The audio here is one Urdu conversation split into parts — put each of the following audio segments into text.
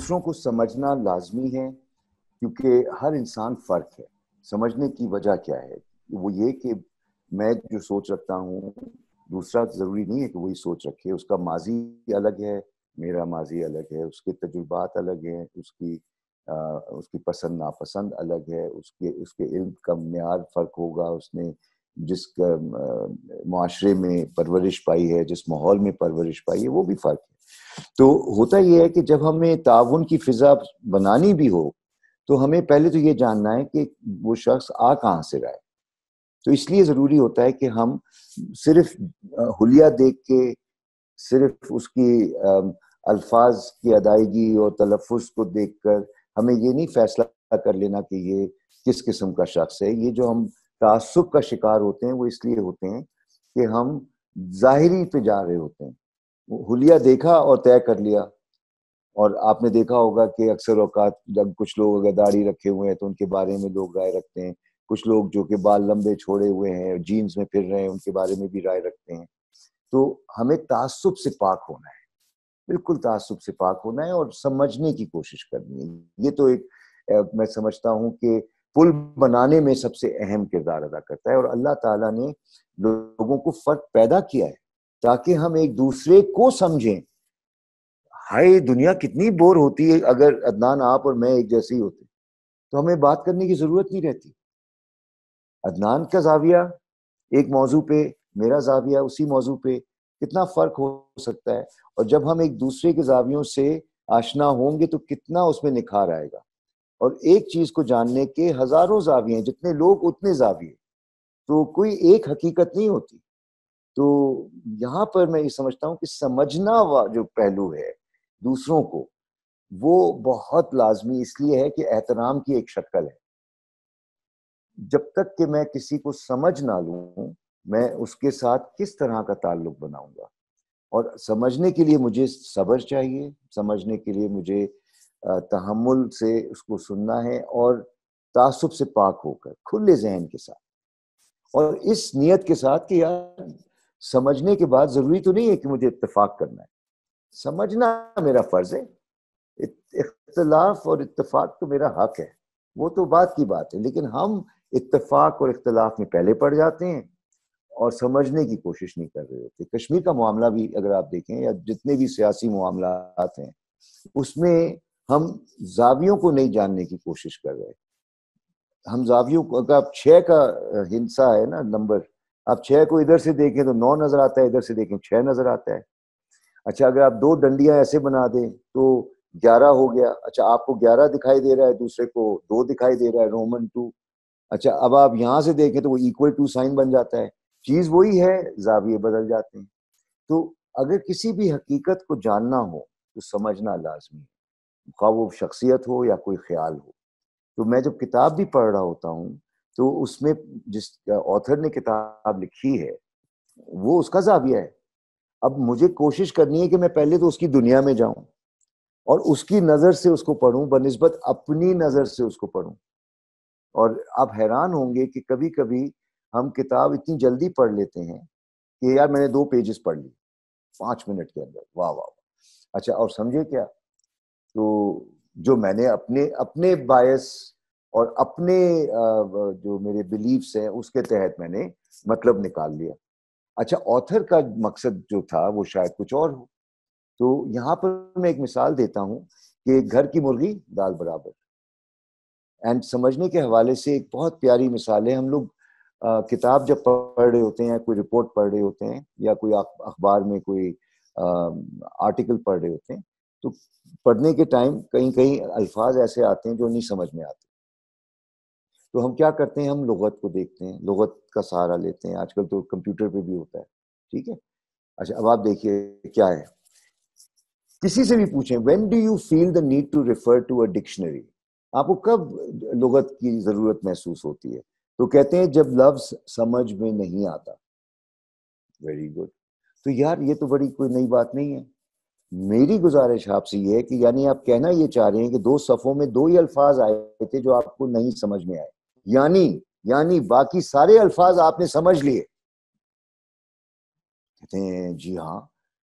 دوسروں کو سمجھنا لازمی ہے، کیونکہ ہر انسان فرق ہے. سمجھنے کی وجہ کیا ہے؟ وہ یہ کہ میں جو سوچ رکھتا ہوں دوسرا ضروری نہیں ہے کہ وہی سوچ رکھے. اس کا ماضی الگ ہے، میرا ماضی الگ ہے، اس کے تجربات الگ ہیں، اس کی پسند ناپسند الگ ہے، اس کے علم کا معیار فرق ہوگا، اس نے جس معاشرے میں پرورش پائی ہے، جس ماحول میں پرورش پائی ہے، وہ بھی فرق ہے. تو ہوتا یہ ہے کہ جب ہمیں تعاون کی فضا بنانی بھی ہو تو ہمیں پہلے تو یہ جاننا ہے کہ وہ شخص کہاں سے رہا ہے. تو اس لیے ضروری ہوتا ہے کہ ہم صرف حلیہ دیکھ کے، صرف اس کی الفاظ کی ادائیگی اور تلفظ کو دیکھ کر ہمیں یہ نہیں فیصلہ کر لینا کہ یہ کس قسم کا شخص ہے. یہ جو ہم تعصب کا شکار ہوتے ہیں وہ اس لیے ہوتے ہیں کہ ہم ظاہری پہ جا رہے ہوتے ہیں. حلیہ دیکھا اور طے کر لیا. اور آپ نے دیکھا ہوگا کہ اکثر اوقات جب کچھ لوگ اگر داڑھی رکھے ہوئے ہیں تو ان کے بارے میں لوگ رائے رکھتے ہیں. کچھ لوگ جو کہ بال لمبے چھوڑے ہوئے ہیں، جینز میں پھر رہے ہیں، ان کے بارے میں بھی رائے رکھتے ہیں. تو ہمیں تعصب سے پاک ہونا ہے، بالکل تعصب سے پاک ہونا ہے اور سمجھنے کی کوشش کرنی ہے. یہ تو ایک میں سمجھتا ہوں کہ پل بنانے میں سب سے اہم کردار ادا کرتا ہے. اور اللہ تعالیٰ نے لوگوں کو فرق پیدا کیا ہے تاکہ ہم ایک دوسرے کو سمجھیں. ہائے دنیا کتنی بور ہوتی ہے اگر عدنان آپ اور میں ایک جیسے ہی ہوتے تو ہمیں بات کرنے کی ضرورت نہیں رہتی. عدنان کا زاویہ ایک موضوع پہ، میرا زاویہ اسی موضوع پہ، کتنا فرق ہو سکتا ہے. اور جب ہم ایک دوسرے کے زاویوں سے آشنا ہوں گے تو کتنا اس میں نکھار آئے گا. اور ایک چیز کو جاننے کے ہزاروں زاویے ہیں، جتنے لوگ اتنے زاویے، تو کوئی ایک حقیقت نہیں ہوتی. تو یہاں پر میں یہ سمجھتا ہوں کہ سمجھنا جو پہلو ہے دوسروں کو، وہ بہت لازمی اس لیے ہے کہ احترام کی ایک شکل ہے. جب تک کہ میں کسی کو سمجھ نہ لوں میں اس کے ساتھ کس طرح کا تعلق بناؤں گا. اور سمجھنے کے لیے مجھے صبر چاہیے، سمجھنے کے لیے مجھے تحمل سے اس کو سننا ہے اور تعصب سے پاک ہو کر کھلے ذہن کے ساتھ، اور اس نیت کے ساتھ کہ یار سمجھنے کے بعد ضروری تو نہیں ہے کہ مجھے اتفاق کرنا ہے. سمجھنا میرا فرض ہے، اختلاف اور اتفاق تو میرا حق ہے، وہ تو بات کی بات ہے. لیکن ہم اتفاق اور اختلاف میں پہلے پڑ جاتے ہیں اور سمجھنے کی کوشش نہیں کر رہے ہوتے. کشمیر کا معاملہ بھی اگر آپ دیکھیں یا جتنے بھی سیاسی معاملات ہیں اس میں ہم زاویوں کو نہیں جاننے کی کوشش کر رہے. ہم زاویوں کو، اگر آپ 6 کا ہندسہ ہے نا نمبر، آپ 6 کو ادھر سے دیکھیں تو 9 نظر آتا ہے، ادھر سے دیکھیں 6 نظر آتا ہے. اچھا اگر آپ 2 ڈنڈیاں ایسے بنا دیں تو 11 ہو گیا. اچھا آپ کو 11 دکھائی دے رہا ہے، دوسرے کو 2 دکھائی دے رہا ہے، رومن 2. اچھا اب آپ یہاں سے دیکھیں تو وہ ایکول ٹو سائن بن جاتا ہے. چیز وہی ہے، زاویے بدل جاتے ہیں. تو اگر کسی بھی حقیقت کو جاننا ہو تو سمجھنا لازمی ہے، خواہ وہ شخصیت ہو یا کوئی خیال ہو. تو میں جب کتاب بھی پڑھ رہا ہوتا ہوں تو اس میں جس آتھر نے کتاب لکھی ہے وہ اس کا زاویہ ہے. اب مجھے کوشش کرنی ہے کہ میں پہلے تو اس کی دنیا میں جاؤں اور اس کی نظر سے اس کو پڑھوں بنسبت اپنی نظر سے اس کو پڑھوں. اور آپ حیران ہوں گے کہ کبھی کبھی ہم کتاب اتنی جلدی پڑھ لیتے ہیں کہ یار میں نے 2 پیجز پڑھ لی 5 منٹ کے اندر، واہ واہ. اچھا اور سمجھے کیا، تو جو میں نے اپنے بایس اور اپنے جو میرے بلیفس ہیں اس کے تحت میں نے مطلب نکال لیا. اچھا آتھر کا مقصد جو تھا وہ شاید کچھ اور ہو. تو یہاں پر میں ایک مثال دیتا ہوں کہ گھر کی مرغی دال برابر. اینڈ سمجھنے کے حوالے سے ایک بہت پیاری مثال ہے. ہم لوگ کتاب جب پڑھ رہے ہوتے ہیں، کوئی رپورٹ پڑھ رہے ہوتے ہیں یا کوئی اخبار میں کوئی آرٹیکل پڑھ رہے ہوتے ہیں، تو پڑھنے کے ٹائم کہیں کہیں الفاظ ایسے آتے ہیں جو نہیں سمجھ میں آتے. تو ہم کیا کرتے ہیں، ہم لغت کو دیکھتے ہیں، لغت کا سہارا لیتے ہیں. آج کل تو کمپیوٹر پہ بھی ہوتا ہے، ٹھیک ہے. اچھا اب آپ دیکھیے کیا ہے، کسی سے بھی پوچھیں when do you feel the need to refer to a dictionary، آپ کو کب لغت کی ضرورت محسوس ہوتی ہے؟ تو کہتے ہیں جب لفظ سمجھ میں نہیں آتا. Very good. تو یار یہ تو بڑی کوئی نئی بات نہیں ہے. میری گزارش آپ سے یہ ہے کہ یعنی آپ کہنا یہ چاہ رہے ہیں کہ 2 صفوں میں 2 ہی الفاظ آئے تھے جو آپ کو نہیں سمجھ میں آئے، یعنی باقی سارے الفاظ آپ نے سمجھ لیے. کہتے ہیں جی ہاں.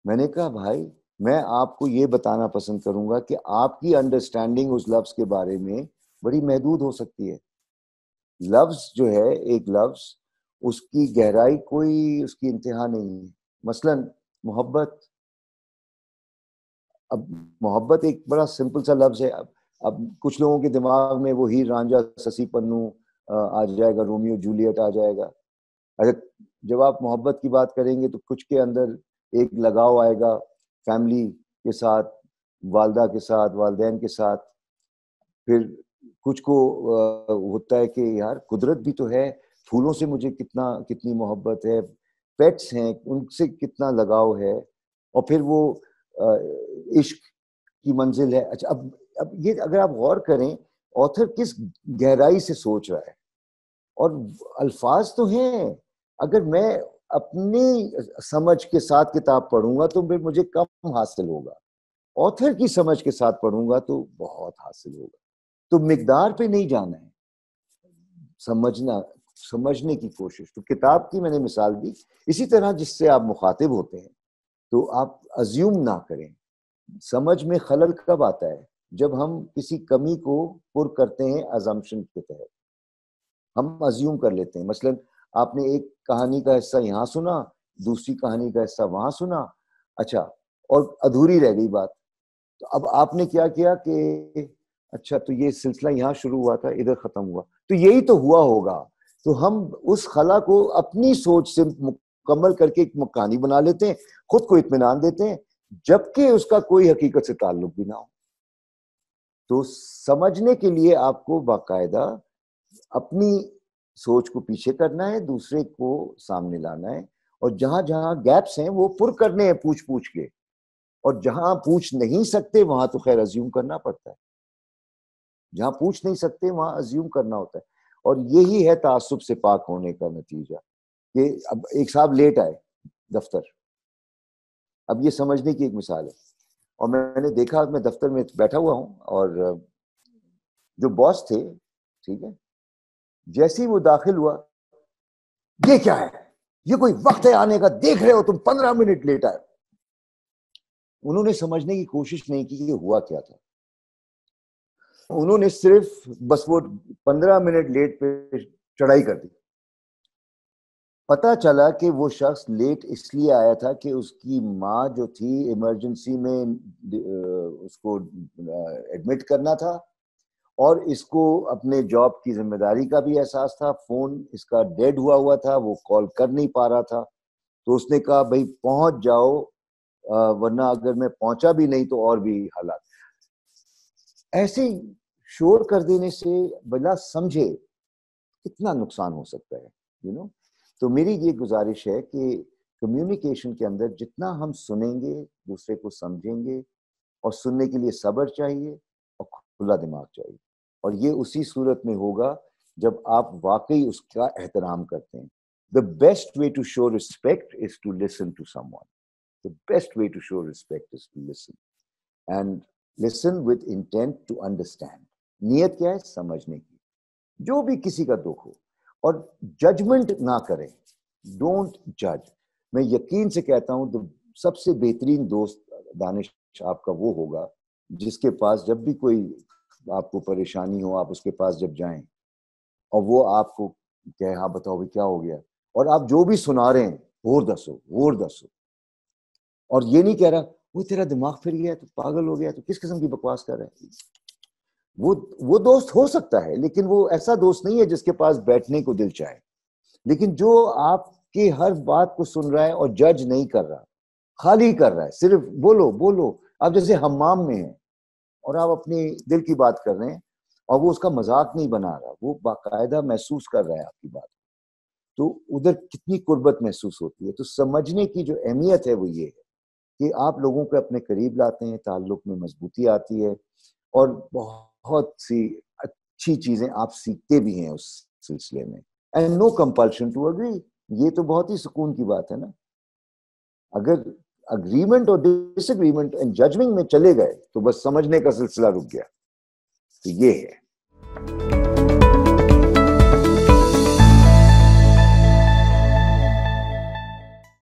میں نے کہا بھائی میں آپ کو یہ بتانا پسند کروں گا کہ آپ کی انڈرسٹینڈنگ اس لفظ کے بارے میں بڑی محدود ہو سکتی ہے. لفظ جو ہے ایک لفظ, اس کی گہرائی کوئی اس کی انتہا نہیں ہے. مثلا محبت, اب محبت ایک بڑا سمپل سا لفظ ہے. اب کچھ لوگوں کے دماغ میں وہ ہیر رانجھا سسی پنو آ جائے گا, رومیو جولیٹ آ جائے گا. اگر جب آپ محبت کی بات کریں گے تو کچھ کے اندر ایک لگاؤ آئے گا فیملی کے ساتھ, والدہ کے ساتھ, والدین کے ساتھ. پھر کچھ کو ہوتا ہے کہ یار قدرت بھی تو ہے, پھولوں سے مجھے کتنی محبت ہے, پیٹس ہیں ان سے کتنا لگاؤ ہے. اور پھر وہ عشق کی منزل ہے. اچھا اب یہ اگر آپ غور کریں آتھر کس گہرائی سے سوچ رہا ہے, اور الفاظ تو ہیں. اگر میں اپنی سمجھ کے ساتھ کتاب پڑھوں گا تو پھر مجھے کم حاصل ہوگا, آتھر کی سمجھ کے ساتھ پڑھوں گا تو بہت حاصل ہوگا. تو مقدار پہ نہیں جانا ہے, سمجھنے کی کوشش. تو کتاب کی میں نے مثال دی. اسی طرح جس سے آپ مخاطب ہوتے ہیں تو آپ ازیوم نہ کریں. سمجھ میں خلل کب آتا ہے؟ جب ہم کسی کمی کو پر کرتے ہیں ازمپشن کے تحت, ہم ازیوم کر لیتے ہیں. مثلا آپ نے ایک کہانی کا حصہ یہاں سنا, دوسری کہانی کا حصہ وہاں سنا, اچھا اور ادھوری رہ گئی بات. تو اب آپ نے کیا کیا کہ اچھا تو یہ سلسلہ یہاں شروع ہوا تھا, ادھر ختم ہوا, تو یہی تو ہوا ہوگا. تو ہم اس خلا کو اپنی سوچ سے مکمل کر کے ایک کہانی بنا لیتے ہیں, خود کو اطمینان دیتے ہیں, جبکہ اس کا کوئی حقیقت سے تعلق بھی نہ ہو. تو سمجھنے کے لیے آپ کو باقاعدہ اپنی سوچ کو پیچھے کرنا ہے, دوسرے کو سامنے لانا ہے, اور جہاں جہاں گیپس ہیں وہ پر کرنے ہیں پوچھ کے. اور جہاں پوچھ نہیں سکتے وہاں تو خیر ازیوم کرنا پڑتا ہے. جہاں پوچھ نہیں سکتے وہاں ازیوم کرنا ہوتا ہے. اور یہی ہے تعصب سے پاک ہونے کا نتیجہ. کہ اب ایک صاحب لیٹ آئے دفتر, اب یہ سمجھنے کی ایک مثال ہے. اور میں نے دیکھا, میں دفتر میں بیٹھا ہوا ہوں اور جو باس تھے, ٹھیک ہے, جیسے ہی وہ داخل ہوا, یہ کیا ہے, یہ کوئی وقت ہے آنے کا, دیکھ رہے ہو تم 15 منٹ لیٹ آئے. انہوں نے سمجھنے کی کوشش نہیں کی کہ یہ ہوا کیا تھا. انہوں نے صرف بس وہ 15 منٹ لیٹ پہ چڑھائی کر دی. پتا چلا کہ وہ شخص لیٹ اس لیے آیا تھا کہ اس کی ماں جو تھی ایمرجنسی میں اس کو ایڈمٹ کرنا تھا, اور اس کو اپنے جاب کی ذمہ داری کا بھی احساس تھا. فون اس کا ڈیڈ ہوا تھا, وہ کال کر نہیں پا رہا تھا. تو اس نے کہا بھائی پہنچ جاؤ, ورنہ اگر میں پہنچا بھی نہیں تو اور بھی حالات. ایسے شور کر دینے سے بلا سمجھے کتنا نقصان ہو سکتا ہے, تو میری یہ گزارش ہے کہ کمیونیکیشن کے اندر جتنا ہم سنیں گے, دوسرے کو سمجھیں گے, اور سننے کے لیے صبر چاہیے اور کھلا دماغ چاہیے. اور یہ اسی صورت میں ہوگا جب آپ واقعی اس کا احترام کرتے ہیں. The best way to show respect is to listen to someone. The best way to show respect is to listen. And listen with intent to understand. نیت کیا ہے؟ سمجھنے کی. جو بھی کسی کا دکھ ہو, اور ججمنٹ نہ کریں. ڈونٹ جج. میں یقین سے کہتا ہوں تو سب سے بہترین دوست دانش آپ کا وہ ہوگا جس کے پاس جب بھی کوئی آپ کو پریشانی ہو, آپ اس کے پاس جب جائیں اور وہ آپ کو کہے ہاں بتاؤ بھی کیا ہو گیا, اور آپ جو بھی سنا رہے ہیں اور دسو. اور یہ نہیں کہہ رہا وہ تیرا دماغ پھر گیا, تو پاگل ہو گیا, تو کس قسم کی بکواس کر رہا ہے. وہ دوست ہو سکتا ہے, لیکن وہ ایسا دوست نہیں ہے جس کے پاس بیٹھنے کو دل چاہے. لیکن جو آپ کی ہر بات کو سن رہا ہے اور جج نہیں کر رہا, خالی کر رہا ہے, صرف بولو. آپ جیسے حمام میں ہیں اور آپ اپنی دل کی بات کر رہے ہیں, اور وہ اس کا مذاق نہیں بنا رہا, وہ باقاعدہ محسوس کر رہا ہے آپ کی بات, تو ادھر کتنی قربت محسوس ہوتی ہے. تو سمجھنے کی جو اہمیت ہے وہ یہ ہے کہ آپ لوگوں کو اپنے قریب لاتے ہیں, تعلق میں مضبوطی آتی ہے, اور بہت سی اچھی چیزیں آپ سیکھتے بھی ہیں اس سلسلے میں. And no compulsion to agree. یہ تو بہت ہی سکون کی بات ہے نا. اگر اگریمنٹ اور ڈس اگریمنٹ اینڈ ججمنٹ میں چلے گئے تو بس سمجھنے کا سلسلہ رک گیا. تو یہ ہے.